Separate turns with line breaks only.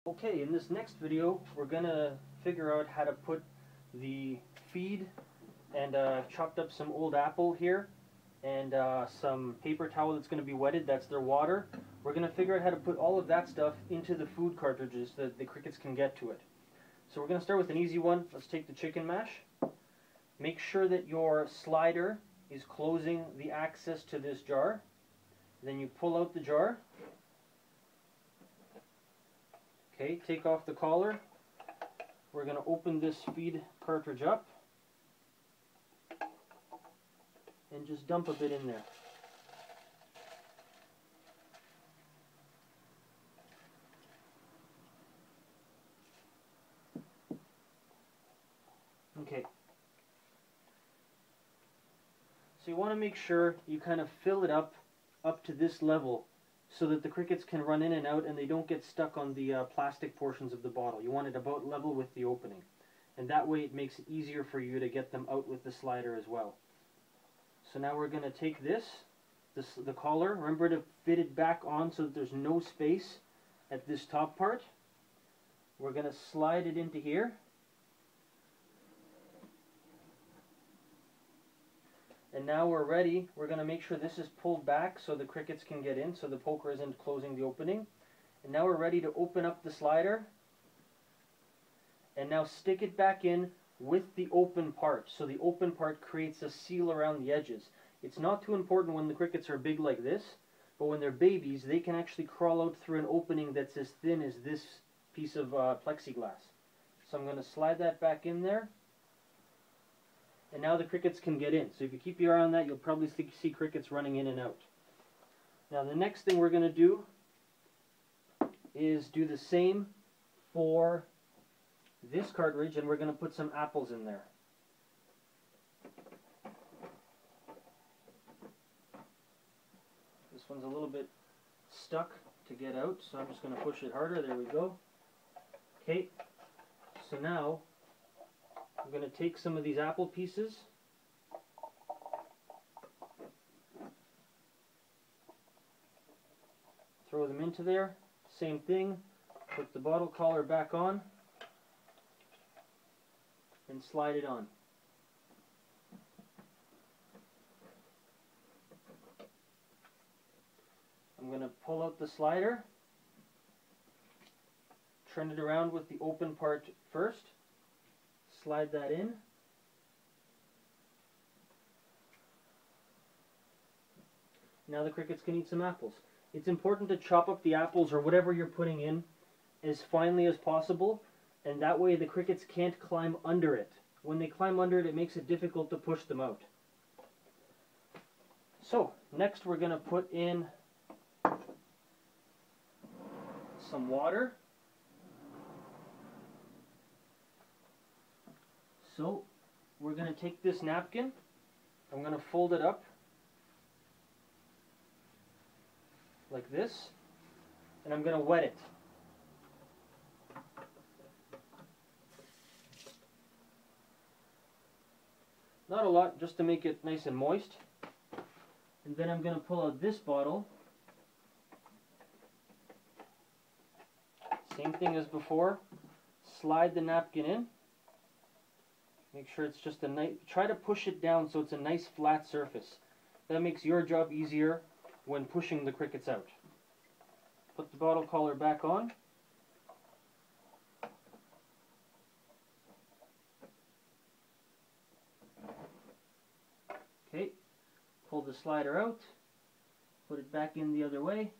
Okay, in this next video we're gonna figure out how to put the feed and chopped up some old apple here and some paper towel that's going to be wetted, that's their water. We're going to figure out how to put all of that stuff into the food cartridges so that the crickets can get to it. So we're going to start with an easy one. Let's take the chicken mash. Make sure that your slider is closing the access to this jar. Then you pull out the jar. Okay, take off the collar. We're going to open this feed cartridge up and just dump a bit in there. Okay. So you want to make sure you kind of fill it up to this level so that the crickets can run in and out and they don't get stuck on the plastic portions of the bottle. You want it about level with the opening. And that way it makes it easier for you to get them out with the slider as well. So now we're going to take the collar, remember to fit it back on so that there's no space at this top part. We're going to slide it into here. And now we're ready. We're going to make sure this is pulled back so the crickets can get in, so the poker isn't closing the opening. And now we're ready to open up the slider. And now stick it back in with the open part. So the open part creates a seal around the edges. It's not too important when the crickets are big like this, but when they're babies, they can actually crawl out through an opening that's as thin as this piece of plexiglass. So I'm going to slide that back in there. And now the crickets can get in. So if you keep your eye on that, you'll probably see crickets running in and out. Now the next thing we're going to do is do the same for this cartridge, and we're going to put some apples in there. This one's a little bit stuck to get out, so I'm just going to push it harder. There we go. Okay, so now I'm going to take some of these apple pieces, throw them into there. Same thing, put the bottle collar back on, and slide it on. I'm going to pull out the slider, turn it around with the open part first, slide that in. Now the crickets can eat some apples. It's important to chop up the apples or whatever you're putting in as finely as possible, and that way the crickets can't climb under it. When they climb under it, it makes it difficult to push them out. So, next we're going to put in some water. So, we're going to take this napkin, I'm going to fold it up like this, and I'm going to wet it. Not a lot, just to make it nice and moist. And then I'm going to pull out this bottle. Same thing as before. Slide the napkin in. Make sure it's just a nice, try to push it down so it's a nice flat surface. That makes your job easier when pushing the crickets out. Put the bottle collar back on. Okay, pull the slider out, put it back in the other way.